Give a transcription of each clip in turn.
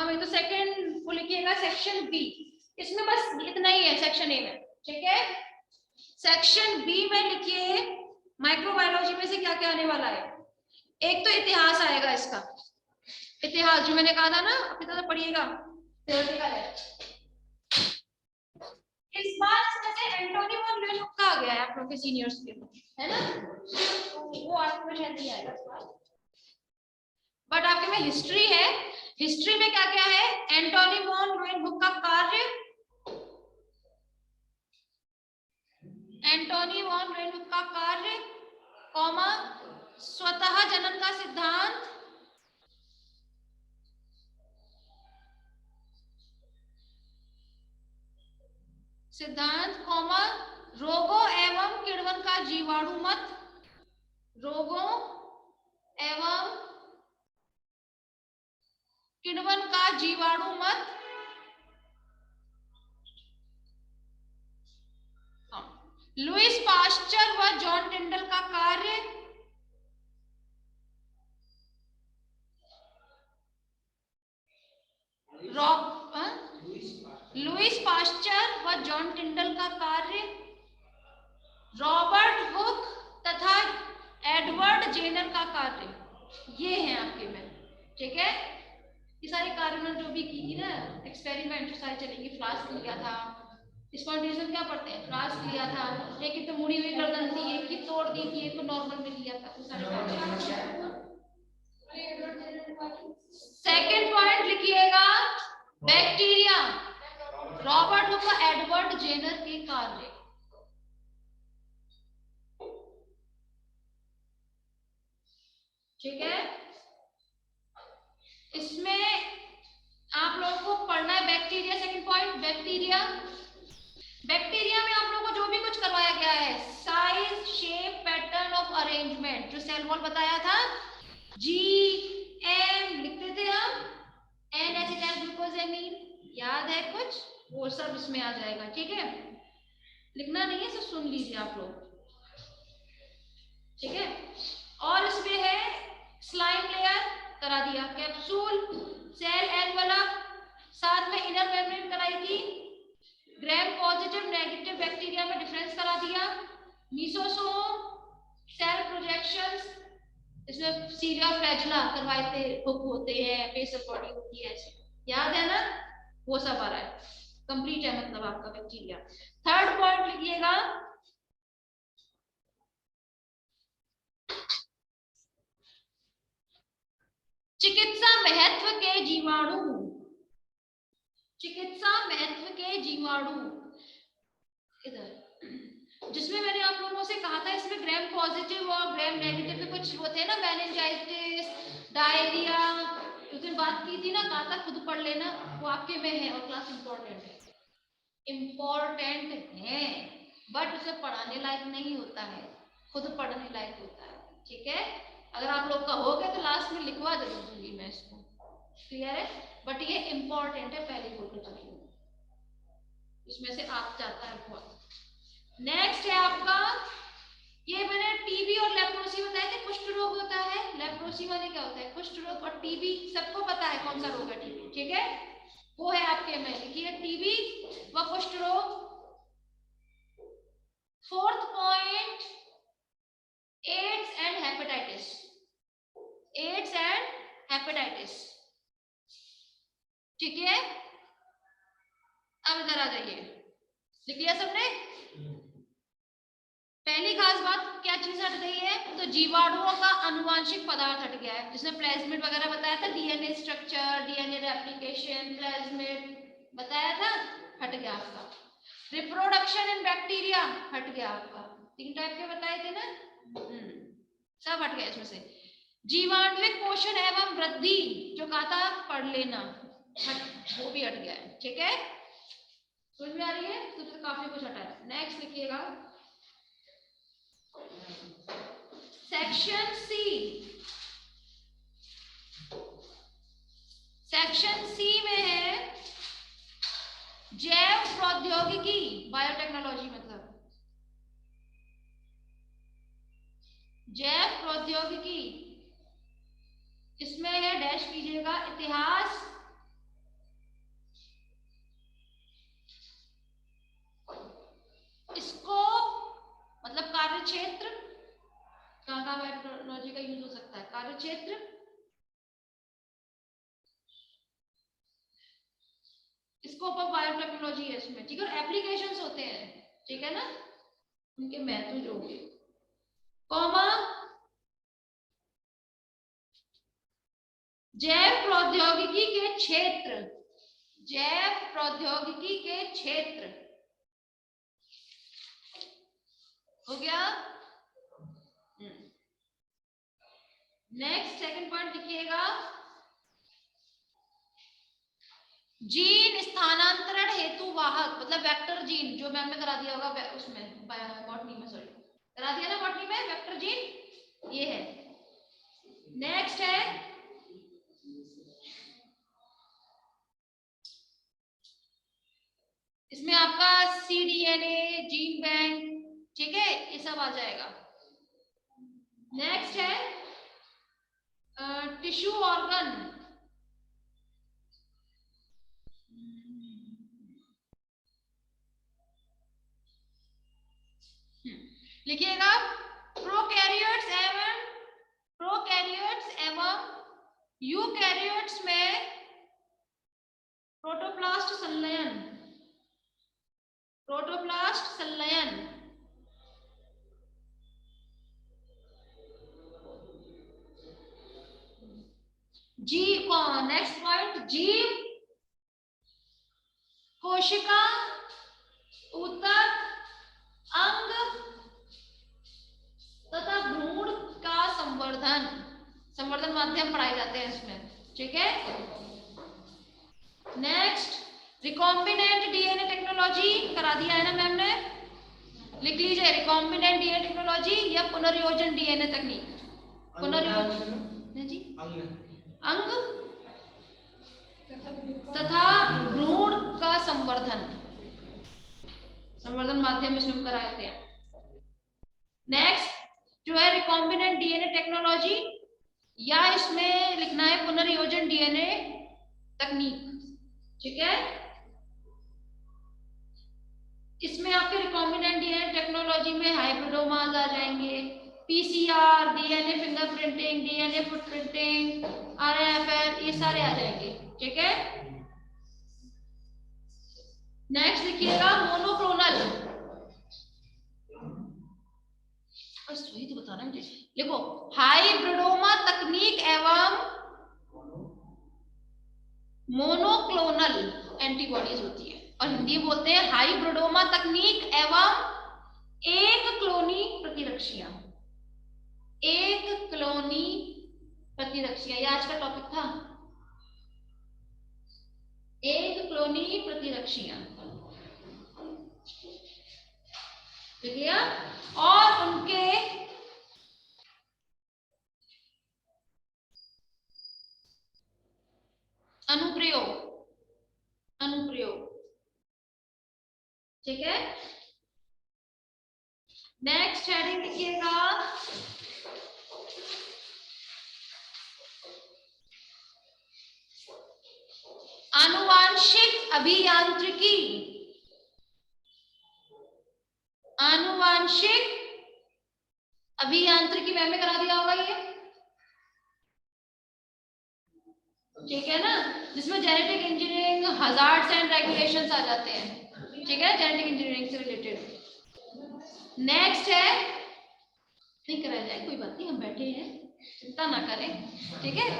वही तो सेकंड वो लिखिएगा सेक्शन बी, इसमें बस इतना ही है सेक्शन ए में, ठीक है। सेक्शन बी में लिखिए माइक्रोबायोलॉजी में से क्या क्या आने वाला है। एक तो इतिहास आएगा, इसका इतिहास जो मैंने कहा था ना, अपनी तरह पढ़िएगा, थ्योरेटिकल है। इस बार इसमें से एंटोनी वॉन ल्यूक का आ गया है आप लोगों के सीनियर्स के, है ना, वो आपको शायद नहीं आएगा इस बार, बट आपके में हिस्ट्री है। हिस्ट्री में क्या क्या है, एंटोनी वॉन ल्यूक का कार्य, एंटोनी वॉन ल्यूक का कार्य, कॉमा स्वतः जनन का सिद्धांत, कॉमा रोगों एवं किण्वन का जीवाणु मत, रोगों एवं किण्वन का जीवाणु मत, लुईस पास्चर व जॉन टिंडल का कार्य, लुईस पास्चर व जॉन टिंडल का कार्य, रॉबर्ट हुक तथा एडवर्ड जेनर का कार्य, ये है आपके में, ठीक है। ये सारे कार्य उन्होंने जो भी की थी ना, एक्सपेरिमेंट सारे चलेंगे, फ्लास्क लिया था, स्पॉन्टेनियस क्या पढ़ते हैं, फ्लास्क लिया था, एक की तो मुड़ी हुई गर्दन थी, एक की तोड़ दी थी, एक को नॉर्मल में लिया था, तो सारे कार्य। सेकंड पॉइंट लिखिएगा बैक्टीरिया, रॉबर्ट हुक व एडवर्ड जेनर के कार्य, ठीक है। इसमें आप लोगों को पढ़ना है bacteria, second point bacteria. Bacteria में आप लोगों को जो भी कुछ करवाया गया है, size, shape, pattern of arrangement, जो सेल वॉल बताया था, GM लिखते थे हम, N एसिटाइल ग्लूकोसेमीन, याद है कुछ, वो सब इसमें आ जाएगा, ठीक है। लिखना नहीं है, सिर्फ सुन लीजिए आप लोग, ठीक है। और इसमें है स्लाइम लेयर करा दिया, कैप्सूल, सेल एनवेलप, साथ में इनर मेम्ब्रेन कराई थी, ग्राम पॉजिटिव नेगेटिव बैक्टीरिया में डिफरेंस करा दिया, मीसोसोम, सेल प्रोजेक्शंस, इसमें सीरिया फ्लैजुला करवाए थे, हुक होते हैं, बेसल बॉडी होती है, ऐसे याद है ना, वो सब आ रहा है, कंप्लीट है मतलब आपका बैक्टीरिया। थर्ड पॉइंट लिखिएगा चिकित्सा महत्व के जीवाणु, चिकित्सा महत्व के जीवाणु, इधर जिसमें मैंने आप लोगों से कहा था, इसमें ग्राम पॉजिटिव और ग्राम नेगेटिव के कुछ होते हैं ना, मेनिंजाइटिस, डायरिया, उस दिन बात की थी ना, कहा था खुद पढ़ लेना, वो आपके में है और क्लास इंपॉर्टेंट है, इम्पोर्टेंट है, बट उसे पढ़ाने लायक नहीं होता है, खुद पढ़ने लायक होता है, ठीक है। अगर आप लोग का हो गया तो लास्ट में लिखवा जरूर दूंगी मैं इसको, क्लियर है, बट ये इम्पोर्टेंट है, पहले बोल के चलिए, इसमें से आप जाता है बहुत। नेक्स्ट है आपका, ये मैंने टीबी और लेप्रोसी बताया थे, कुष्ठ रोग होता है, लेप्रोसी वाले क्या होता है, कुष्ठ रोग, और टीबी सबको पता है कौन सा रोग है टीबी, ठीक है, वो है आपके में, लिखिए टीबी व कुष्ठ रोग। Fourth point AIDS and hepatitis, AIDS and hepatitis, ठीक है। अब इधर आ जाइए, लिख लिया सबने। पहली खास बात क्या चीज हट गई है, तो जीवाणुओं का अनुवांशिक पदार्थ हट गया है, जिसमें प्लाज्मिड वगैरह बताया था, DNA structure, DNA replication, plasmid बताया था, हट गया आपका। रिप्रोडक्शन इन बैक्टीरिया हट गया आपका, 3 टाइप के बताए थे ना, सब हट गया इसमें से। जीवाणुविक पोषण एवं वृद्धि जो कहा था पढ़ लेना, वो भी हट गया है, ठीक है, समझ में आ रही है, तो काफी कुछ हटा है। नेक्स्ट लिखिएगा सेक्शन सी, सेक्शन सी में है जैव प्रौद्योगिकी, बायोटेक्नोलॉजी मतलब जैव प्रौद्योगिकी, इसमें है डैश कीजिएगा इतिहास, कार्य क्षेत्र, कहाँ कहाँ बायोटेक्नोलॉजी का यूज हो सकता है? कार्य क्षेत्र, स्कोप ऑफ बायोटेक्नोलॉजी है इसमें, ठीक है, और एप्लीकेशंस होते हैं, ठीक है ना, उनके महत्व जो होंगे, कॉमा जैव प्रौद्योगिकी के क्षेत्र, जैव प्रौद्योगिकी के क्षेत्र, हो गया। नेक्स्ट सेकंड पॉइंट लिखिएगा, जीन स्थानांतरण हेतु वाहक, मतलब वेक्टर जीन, जो मैम ने करा दिया होगा उसमें बॉटनी में, सॉरी करा दिया ना बॉटनी में, वेक्टर जीन ये है। नेक्स्ट है इसमें आपका cDNA, जीन बैंक, ठीक है, ये सब आ जाएगा। नेक्स्ट है टिश्यू ऑर्गन, लिखिएगा प्रोकैरियोट्स एवं यूकैरियोट्स में प्रोटोप्लास्ट संलयन, प्रोटोप्लास्ट संलयन, जीव, नेक्स्ट पॉइंट, जीव कोशिका ऊतक अंग तथा भ्रूण का संवर्धन, संवर्धन माध्यम पढ़ाए जाते हैं इसमें, ठीक है। नेक्स्ट रिकॉम्बिनेंट डीएनए टेक्नोलॉजी करा दिया है ना मैम ने, लिख लीजिए रिकॉम्बिनेंट डीएनए टेक्नोलॉजी या पुनर्योजन डीएनए तकनीक, पुनर्योजन जी अंग तथा भ्रूण का संवर्धन, संवर्धन माध्यम इसमें कराते हैं। नेक्स्ट जो है रिकॉम्बिनेंट डीएनए टेक्नोलॉजी, या इसमें लिखना है पुनर्योजन डीएनए तकनीक, ठीक है। इसमें आपके रिकॉम्बिनेंट डीएनए टेक्नोलॉजी में हाइब्रिडोमास आ जाएंगे, PCR, DNA fingerprinting, DNA footprinting, RFL, ये सारे आ जाएंगे, ठीक है। नेक्स्ट लिखिएगा मोनोक्लोनल, सही तो बताना मुझे, लिखो हाइब्रिडोमा तकनीक एवं मोनोक्लोनल एंटीबॉडीज होती है, और हिंदी बोलते हैं हाइब्रिडोमा तकनीक एवं एक क्लोनी प्रतिरक्षियां, एक क्लोनी प्रतिरक्षियां, ये आज का टॉपिक था, एक क्लोनी प्रतिरक्षियां, ठीक है। और उनके अनुप्रयोग, अनुप्रयोग, ठीक है। नेक्स्ट हेडिंग लिखिएगा आनुवांशिक अभियांत्रिकी, आनुवांशिक अभियांत्रिकी मैंने करा दिया होगा ये, ठीक है ना, जिसमें genetic engineering, hazards and regulations आ जाते हैं, ठीक है, जेनेटिक इंजीनियरिंग से रिलेटेड। नेक्स्ट है, नहीं कराया जाए कोई बात नहीं, हम बैठे हैं, चिंता ना करें, ठीक है,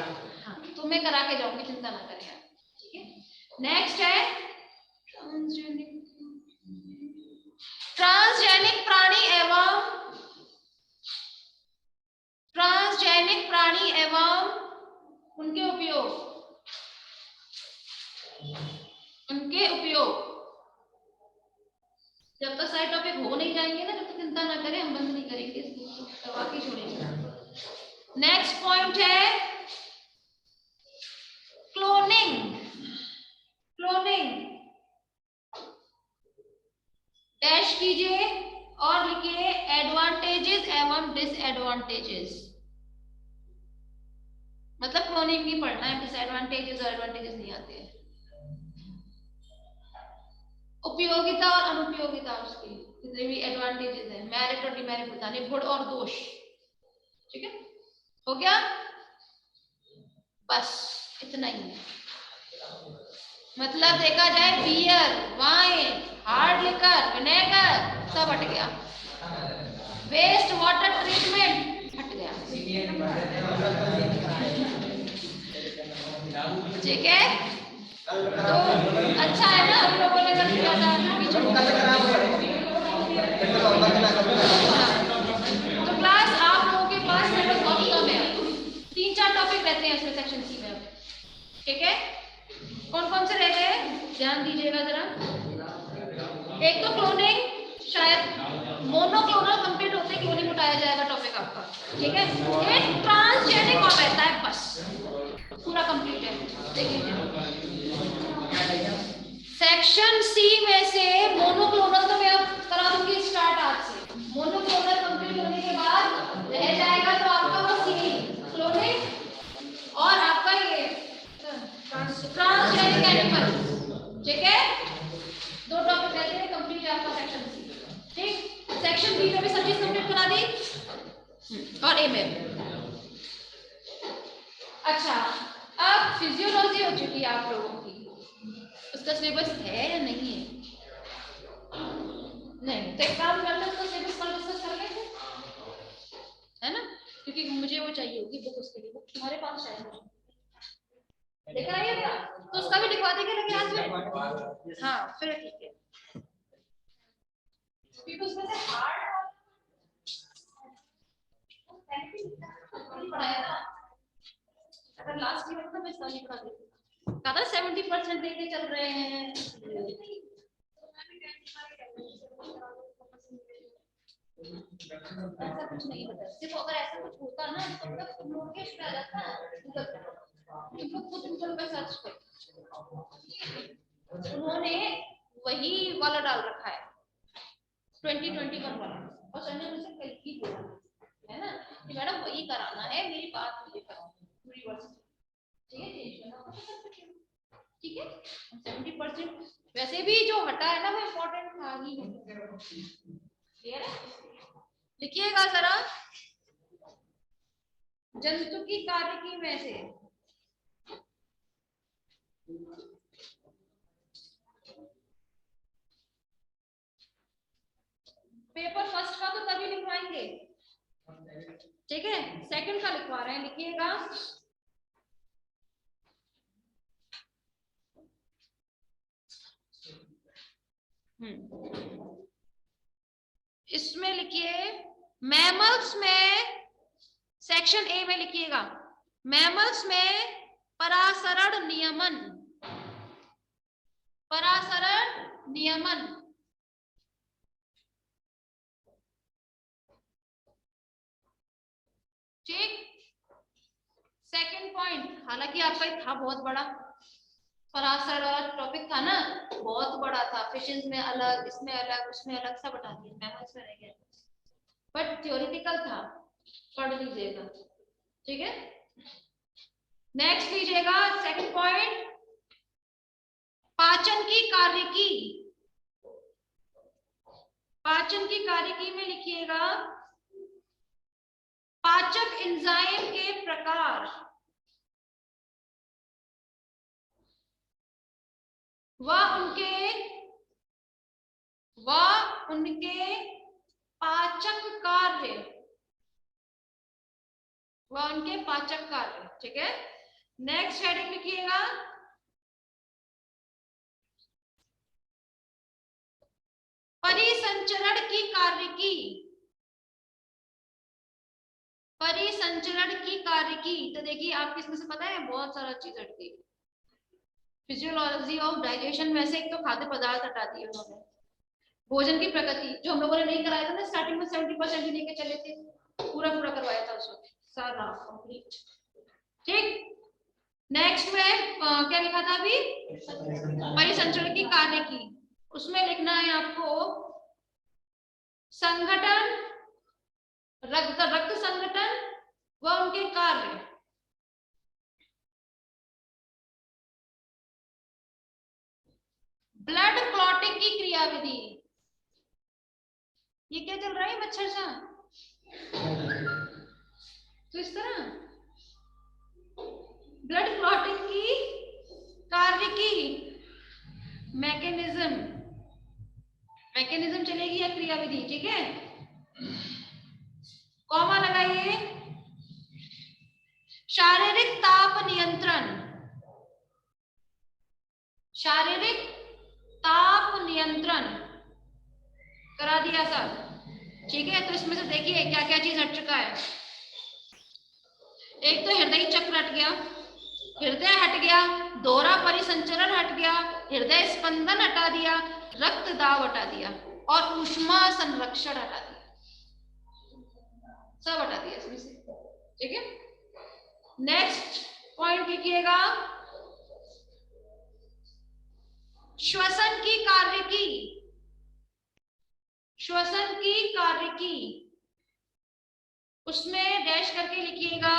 हाँ तो मैं करा के जाऊंगी, चिंता ना करें आप, ठीक है। नेक्स्ट है ट्रांसजेनिक प्राणी एवं ट्रांसजेनिक प्राणी एवं उनके उपयोग, उनके उपयोग, जब तक सारे टॉपिक हो नहीं जाएंगे ना, जब तक चिंता ना करें, हम बंद नहीं करेंगे, करवा के छोड़ेंगे। नेक्स्ट पॉइंट है क्लोनिंग, क्लोनिंग डैश कीजिए और लिखिए एडवांटेजेस एवं डिसएडवांटेजेस, मतलब क्लोनिंग भी पढ़ना है, डिसएडवांटेजेस और एडवांटेजेस नहीं आते हैं। उपयोगिता और अनुपयोगिता उसकी जितने भी एडवांटेजेस हैं, मेरिट और डिमेरिट बताने, गुण और दोष। ठीक है, हो गया, बस इतना ही है। मतलब देखा जाए beer, wine, hard liquor, vinegar सब हट गया, वेस्ट वाटर ट्रीटमेंट हट गया। ठीक है, तो अच्छा है ना, हम लोगों ने कर दिया था। तो क्लास आप लोगों के पास सिलेबस बहुत कम है, 3-4 टॉपिक रहते हैं इसमें सेक्शन सी में। ठीक है, कौन कौन से रहते हैं ध्यान दीजिएगा जरा। एक तो क्लोनिंग, शायद मोनोक्लोनल कंप्लीट होते क्यों नहीं उठाया जाएगा टॉपिक आपका। ठीक है, एक ट्रांसजेनिक और रहता है, बस पूरा कंप्लीट है। देखिए सेक्शन सी में से मोनोक्लोनल तो मैं अब करा दूंगी स्टार्ट आज से। मोनोक्लोनल कंप्लीट होने के बाद रह जाएगा तो आपका बस ये क्लोनिंग और आपका ये ट्रांसजेनिक एनिमल। ठीक है, 2 टॉपिक रहते हैं कंप्लीट है आपका सेक्शन सी। ठीक, सेक्शन बी में भी सब चीज कंप्लीट करा दी और ए में। अच्छा, अब फिजियोलॉजी हो चुकी है आप लोगों की, उसका सिलेबस है या नहीं है? नहीं, तो एक काम करते हैं, उसका सिलेबस कल डिस्कस कर लेते हैं, है ना, क्योंकि मुझे वो चाहिए होगी बुक, उसके लिए बुक तुम्हारे पास शायद लेकर आइएगा, तो उसका भी लिखवा देंगे लगे हाथ में। हाँ फिर ठीक है, क्योंकि उसमें से हार्ड पढ़ाया था, अगर लास्ट ईयर तो मैं सही पढ़ा देती, कहा 70% लेके चल रहे हैं। ऐसा कुछ नहीं होता, देखो अगर ऐसा कुछ होता ना तो तब नोटिस पे आ जाता, इनको खुद गूगल पे सर्च कर, उन्होंने वही वाला डाल रखा है 2021 वाला, और सर ने मुझसे कल ही बोला है ना कि मैडम वही कराना है, मेरी बात मुझे कराओ यूनिवर्सिटी। ठीक है, 70% वैसे भी जो हटा है ना वो इम्पोर्टेंट था ही। क्लियर है, लिखिएगा जरा, जंतु की कार्यकी में से पेपर फर्स्ट का तो तभी लिखवाएंगे, ठीक है, सेकंड का लिखवा रहे हैं, लिखिएगा इसमें लिखिए मैमल्स में, सेक्शन ए में लिखिएगा मैमल्स में परासरण नियमन, परासरण नियमन। ठीक, सेकंड पॉइंट, हालांकि आपका था बहुत बड़ा, परासरण वाला टॉपिक था ना, बहुत बड़ा था, फिशेस में अलग, इसमें अलग, उसमें अलग, सब हटा दिया, मैमल्स में रह गया, बट थ्योरेटिकल था, पढ़ लीजिएगा। ठीक है, नेक्स्ट लीजिएगा सेकंड पॉइंट, पाचन की कार्यकी, पाचन की कार्यकी में लिखिएगा पाचक एंजाइम के प्रकार व उनके पाचक कार्य, व उनके पाचक कार्य। ठीक है, नेक्स्ट हेडिंग लिखिएगा परिसंचरण की कार्यकी, परिसंचरण की कार्यकी। तो देखिए आपको इसमें से पता है बहुत सारा चीज हट गई, फिजियोलॉजी ऑफ डाइजेशन में से एक तो खाद्य पदार्थ हटा दिए उन्होंने, भोजन की प्रकृति जो हम लोगों ने नहीं कराया था ना स्टार्टिंग में, 70% ही लेके चले थे, पूरा पूरा करवाया था उसमें सारा कंप्लीट। ठीक, नेक्स्ट में क्या लिखा था अभी, परिसंचरण की कार्य की, उसमें लिखना है आपको संगठन, रक्त संगठन व उनके कार्य, ब्लड क्लॉटिंग की क्रियाविधि, ये क्या चल रहा है मच्छर सा? तो इस तरह ब्लड क्लॉटिंग की कार्य की मैकेनिज्म चलेगी या क्रियाविधि, ठीक है। कॉमा लगाइए। शारीरिक ताप नियंत्रण, शारीरिक ताप नियंत्रण करा दिया सब, ठीक है। तो इसमें से देखिए क्या क्या चीज हट चुका है। एक तो हृदय चक्र हट गया, हृदय हट गया, दोहरा परिसंचरण हट गया, हृदय स्पंदन हटा दिया, रक्त दाब हटा दिया और ऊष्मा संरक्षण हटा दिया, सब हटा दिया इसमें से, ठीक है। नेक्स्ट पॉइंट लिखिएगा, श्वसन की कार्य की, श्वसन की कार्य की, उसमें डैश करके लिखिएगा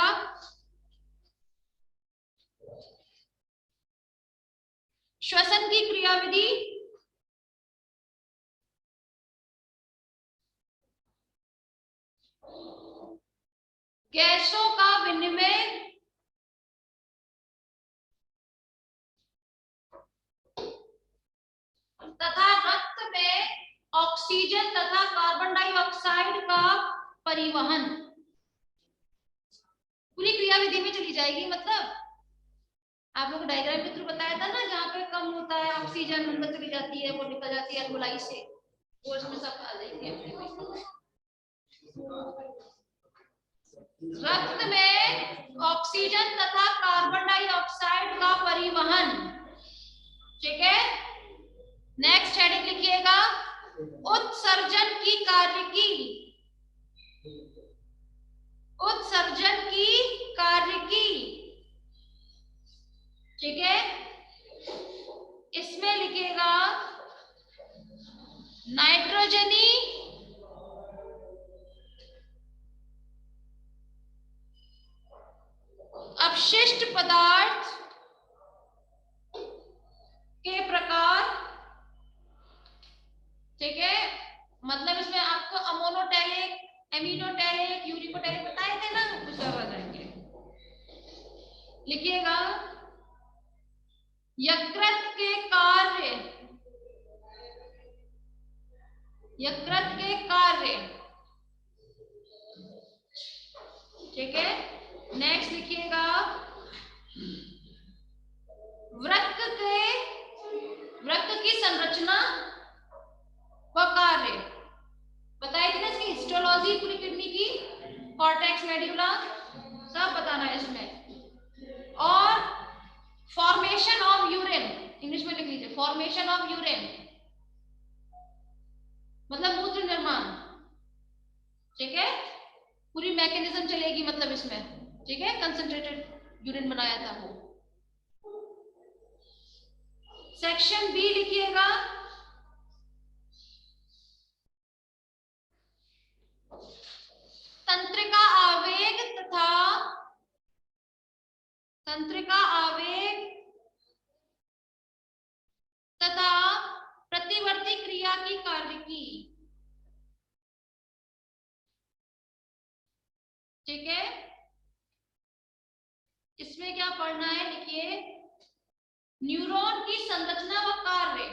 श्वसन की क्रियाविधि, गैसों का विनिमय तथा रक्त में ऑक्सीजन तथा कार्बन डाइऑक्साइड का परिवहन, पूरी क्रियाविधि में चली जाएगी। मतलब आप लोग को डायग्राम के थ्रू बताया था ना, जहाँ पे कम होता है ऑक्सीजन अंदर चली जाती है, वो निकल जाती है अल्वोलाई से, वो इसमें सब आ जाएगी। रक्त में ऑक्सीजन तथा कार्बन डाइऑक्साइड का परिवहन, ठीक है। नेक्स्ट हेडिंग लिखिएगा, उत्सर्जन की कार्य की, उत्सर्जन की कार्य की, ठीक है। इसमें लिखिएगा नाइट्रोजनी अपशिष्ट पदार्थ के प्रकार, ठीक है। मतलब इसमें आपको अमोनोटैलिक, एमिनोटैलिक, यूरिकोटैलिक बताए थे ना, कुछ और आ जाएंगे। लिखिएगा यकृत के कार्य, यकृत के कार्य, ठीक है। नेक्स्ट लिखिएगा वृक्क के, वृक्क की संरचना व कार्य बताई थी ना, इसकी हिस्टोलॉजी पूरी किडनी की, कॉर्टेक्स मेड्यूला, सब बताना है इसमें। और फॉर्मेशन ऑफ यूरिन, इंग्लिश में लिख लीजिए फॉर्मेशन ऑफ यूरिन, मतलब मूत्र निर्माण, ठीक है। पूरी मैकेनिज्म चलेगी मतलब इसमें, ठीक है। कंसंट्रेटेड यूरिन बनाया था वो। सेक्शन बी लिखिएगा तंत्रिका आवेग तथा, तंत्रिका आवेग तथा प्रतिवर्ती क्रिया की कार्य की, ठीक है। इसमें क्या पढ़ना है, लिखिए न्यूरॉन की संरचना व कार्य,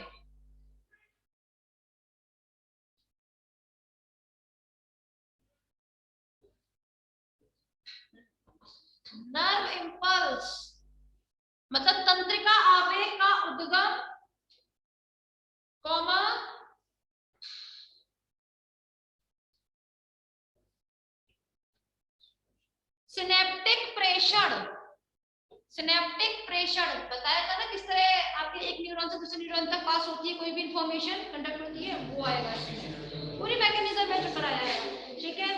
नर्व इंपल्स, मतलब तंत्रिका आवेग का उद्गम, कॉमा सिनेप्टिक प्रेषण, सिनेप्टिक प्रेषण बताया था ना किस तरह आपके एक न्यूरॉन से दूसरे न्यूरॉन तक पास होती है, कोई भी इंफॉर्मेशन कंडक्ट होती है, वो आएगा इसमें, पूरी मैकेनिज्म में जो कराया है, ठीक है।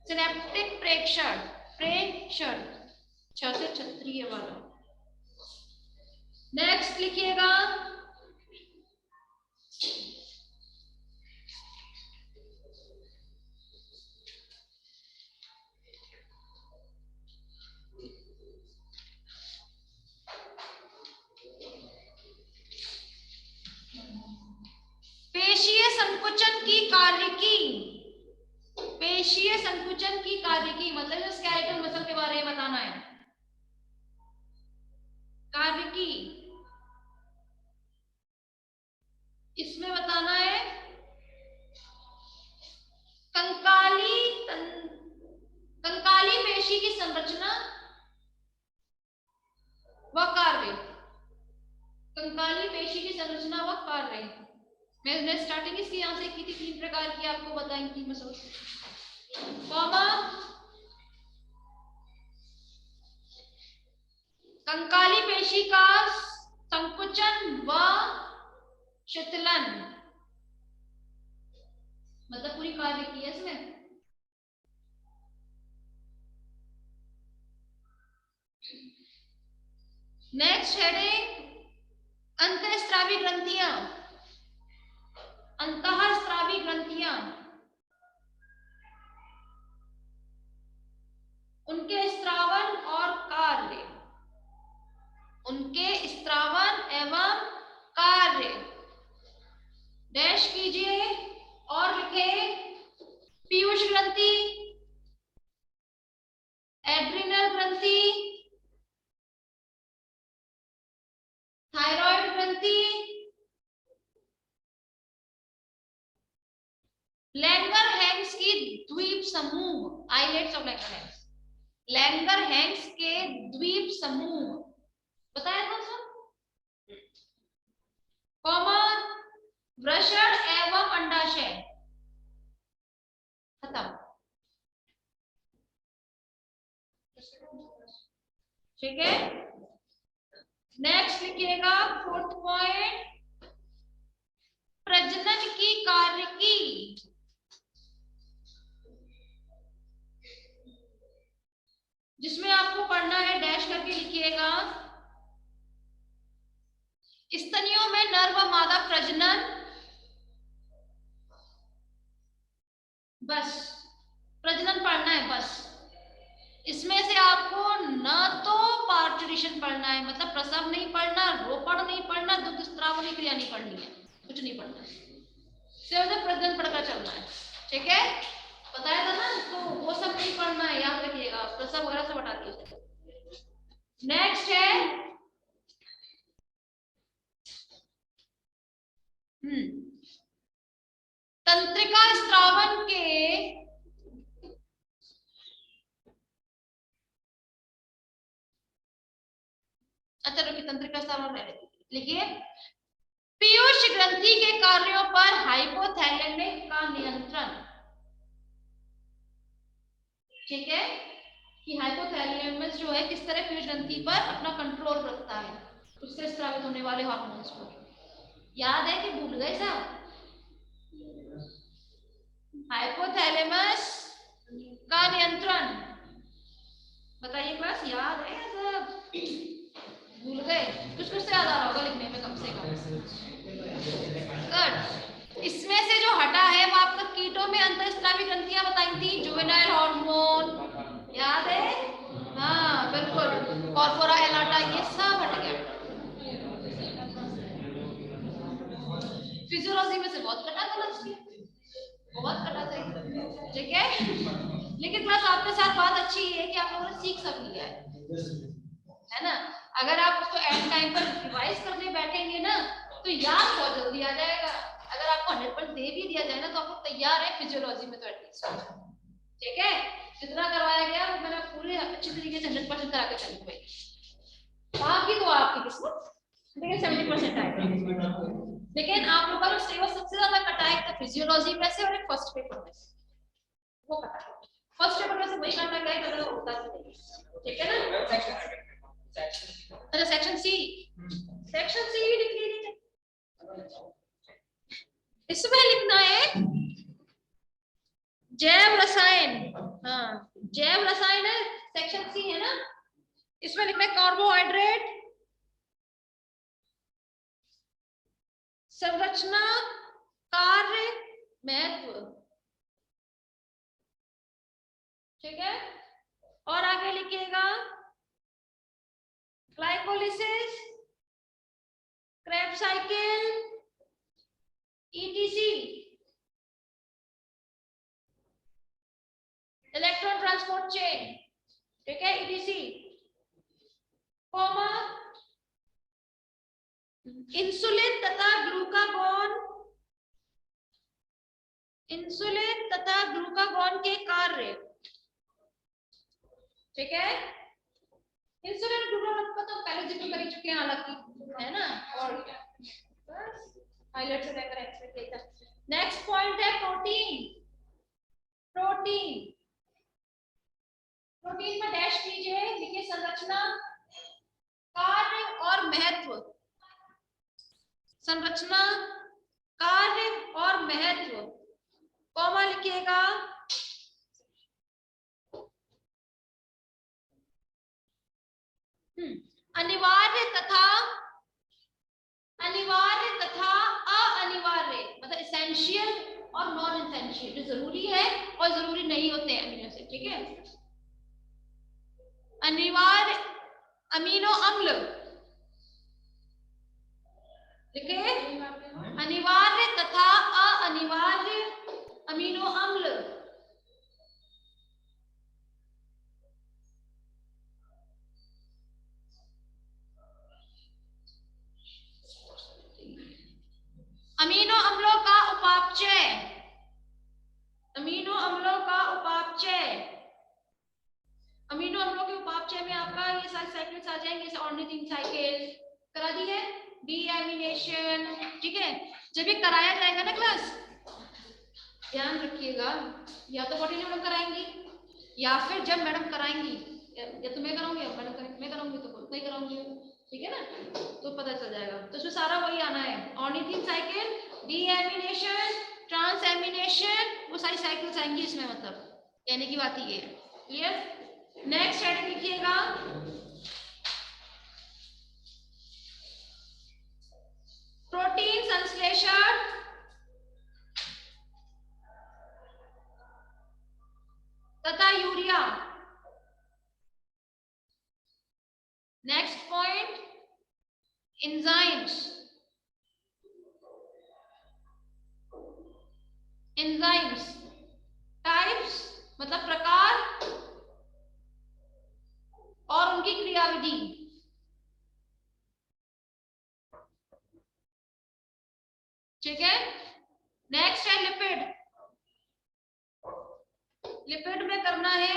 सिनेप्टिक प्रेषण, प्रेषण 6 से क्षत्रिय वाला। नेक्स्ट लिखिएगा पेशीय संकुचन की कार्य पेशीय संकुचन की कार्यकी, मतलब स्केलेटल मसल के बारे में बताना है। कार्यकी इसमें बताना है कंकाली पेशी की संरचना व कार्य। कंकाली पेशी की संरचना व कार्य मैंने स्टार्टिंग इसकी यहां से की थी, 3 प्रकार की आपको बताएंगी मसल। कंकाली पेशी का संकुचन व शिथिलन, मतलब पूरी कार्य की है इसमें। नेक्स्ट हेडिंग अंतःस्रावी ग्रंथियां। अंतःस्रावी ग्रंथियां, उनके स्त्रावन और कार्य, उनके स्त्रावन एवं कार्य डैश कीजिए और लिखे पीयूष ग्रंथि, एड्रिनल ग्रंथि, थायराइड ग्रंथि, लैंगरहैंस की द्वीप समूह, आइलेट्स ऑफ लैंगरहैंस, लैंगरहैंस के द्वीप समूह बताया था सब। कॉमन वृषण एवं अंडाशय, खत्म। ठीक है, नेक्स्ट लिखिएगा 4th पॉइंट प्रजनन की कार्यकी। जिसमें आपको पढ़ना है, डैश करके लिखिएगा, स्तनियों में नर व मादा प्रजनन, बस प्रजनन पढ़ना है बस। इसमें से आपको न तो पार्चुरेशन पढ़ना है, मतलब प्रसव नहीं पढ़ना, रोपण नहीं पढ़ना, दुग्ध स्त्रावणी क्रिया नहीं पढ़नी है, कुछ नहीं पढ़ना, सिर्फ प्रजनन पढ़कर चलना है। ठीक है, बताया था ना, तो वो सब नहीं पढ़ना है, याद रखिएगा, प्रसव वगैरह सब हटा दीजिए। नेक्स्ट है तंत्रिका स्त्रावन के अच्छा रुकिए, तंत्रिका स्त्रावन लिखिए, पीयूष ग्रंथि के कार्यों पर हाइपोथैलेमिक का नियंत्रण। ठीक है, कि हाइपोथैलेमस जो है किस तरह पीयूष ग्रंथि पर अपना कंट्रोल रखता है उससे स्रावित होने वाले हार्मोन्स पर। याद है कि भूल गए साहब? हाइपोथैलेमस का नियंत्रण बताइए क्लास, याद है सब? भूल गए? कुछ कुछ से याद आ रहा होगा लिखने में कम से कम। गुड। इसमें से जो हटा है वो आपका कीटों में अंतःस्रावी ग्रंथियां बताई थी, जुवेनाइल हार्मोन, याद है? हाँ बिल्कुल, कॉर्पोरा एलाटा, ये सब हट गया। फिजियोलॉजी में से बहुत कटा था ना, बहुत कटा था। ठीक है, लेकिन क्लास आपके साथ बात अच्छी है कि आप लोगों ने सीख सब लिया है ना। अगर आप उसको एंड टाइम पर रिवाइज करने बैठेंगे ना तो याद बहुत जल्दी आ जाएगा। अगर आपको 100% दे भी दिया जाए ना तो आपको तैयार है फिजियोलॉजी में तो एटलीस्ट। ठीक है, जितना करवाया गया वो मैंने पूरे अच्छी तरीके से 100% करा के चली गई। बाकी तो आपकी किस्मत, लेकिन 70% आएगा। लेकिन आप लोगों का सिलेबस सबसे ज्यादा कटा है तो फिजियोलॉजी में से और एक फर्स्ट पेपर में से, वो कटा है। फर्स्ट पेपर में से वही काटा गया है, तो होता नहीं। ठीक है ना? अच्छा सेक्शन सी, सेक्शन सी भी लिख लीजिए। इसमें लिखना है जैव रसायन, हाँ जैव रसायन है, सेक्शन सी है ना। इसमें लिखना है कार्बोहाइड्रेट, संरचना, कार्य, महत्व। ठीक है, और आगे लिखिएगा glycolysis, Krebs cycle, etc. Transport chain, ठीक है, ETC, कॉमा इंसुलिन तथा ग्लूकागॉन, इंसुलिन तथा ग्लूकागॉन के कार्य, ठीक है। इंसुलिन ग्लूकागॉन का तो पहले जिक्र कर चुके हैं हालांकि, है ना, और बस हाईलाइट से लेकर एक्सप्लेन किया। नेक्स्ट पॉइंट है प्रोटीन, प्रोटीन, प्रोटीन में डैश कीजिए, लिखिए संरचना, कार्य और महत्व, संरचना, कार्य और महत्व, कॉमा लिखिएगा, अनिवार्य तथा, अनिवार्य तथा अनिवार्य, मतलब एसेंशियल और नॉन एसेंशियल, जो जरूरी है और जरूरी नहीं होते हैं अमीनो एसिड, ठीक है। अनिवार्य अमीनो अम्ल, लिखे, अनिवार्य तथा अनिवार्य अमीनो अम्ल, अमीनो अम्लों का उपापचय, अमीनो अम्लों का उपापचय, अमीनो अम्लों के उपापचय में आपका ये सारे साइकिल्स आ जाएंगे, जैसे ऑर्निथिन साइकिल करा दी है, डीएमिनेशन, ठीक है। जब ये कराया जाएगा ना क्लास, ध्यान रखिएगा, या तो बॉडी मैडम कराएंगी या फिर जब मैडम कराएंगी, या तो मैं कराऊंगी या मैडम करेंगी, मैं कराऊंगी तो नहीं कराऊंगी, ठीक है ना, तो पता चल जाएगा। तो इसमें सारा वही आना है, ऑर्निथिन साइकिल, डीएमिनेशन, ट्रांसएमिनेशन, वो सारी साइकिल्स आएंगी इसमें, मतलब कहने की बात ये है, क्लियर। नेक्स्ट हेडिंग लिखिएगा, प्रोटीन संश्लेषण तथा urea. Next point, enzymes, enzymes types, मतलब प्रकार और उनकी क्रियाविधि, ठीक है। नेक्स्ट है लिपिड, लिपिड में करना है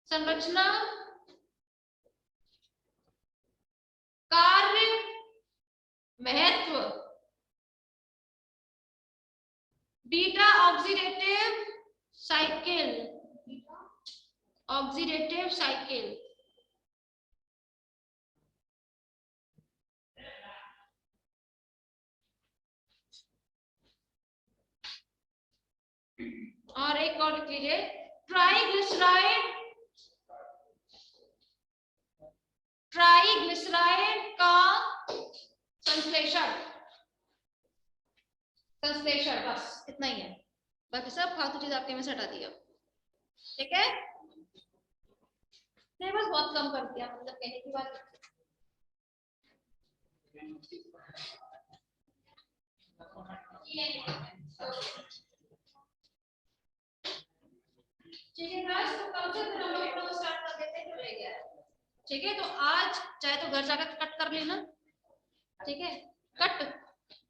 संरचना, कार्य, महत्व, beta oxidative cycle, oxidative cycle, और एक और लिख लीजिए, ट्राइग्लिसराइड, ट्राइग्लिसराइड का संश्लेषण, संश्लेषण, बस इतना ही है, बाकी सब फालतू चीज आपके में से हटा दिया, ठीक है। सिलेबस बहुत कम कर दिया, मतलब कहने की बात, ठीक है गाइस, तो कल से फिर हम लोग अपना स्टार्ट कर देते हैं जो रह गया है, ठीक है। तो आज चाहे तो घर जाकर कट कर लेना, ठीक है, कट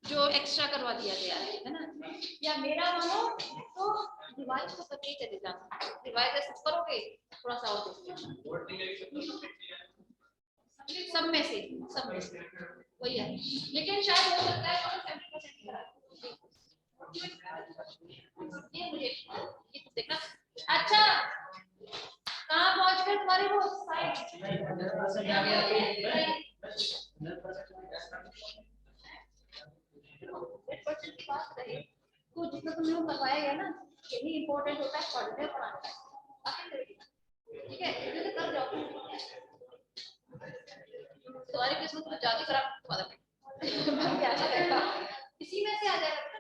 जो एक्स्ट्रा करवा दिया गया है ना, या मेरा मानो तो रिवाइज तो करके ही चले जाना, रिवाइज ऐसे करोगे थोड़ा सा और सब में से, सब में से वही है, लेकिन शायद हो सकता है 70% करा ये मुझे ये देखना। अच्छा, कहाँ पहुंच गए तुम्हारे वो साइड, तो जितना तुम लोग करवाया गया ना, यही इम्पोर्टेंट होता है पढ़ने पढ़ाने, ठीक है, इसे कर जाओ। तुम्हारी किस्मत तो ज्यादा खराब क्या रहेगा, इसी में से आ जाएगा, बट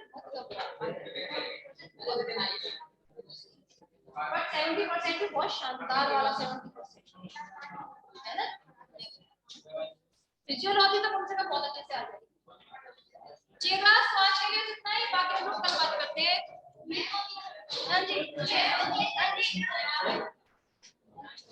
70% भी बहुत शानदार वाला 70% है ना, फिजियोलॉजी तो कम से कम बहुत अच्छे से आ जाएगी। चलिए क्लास तो आज के लिए इतना ही, बाकी हम लोग कल बात करते हैं। हाँ जी,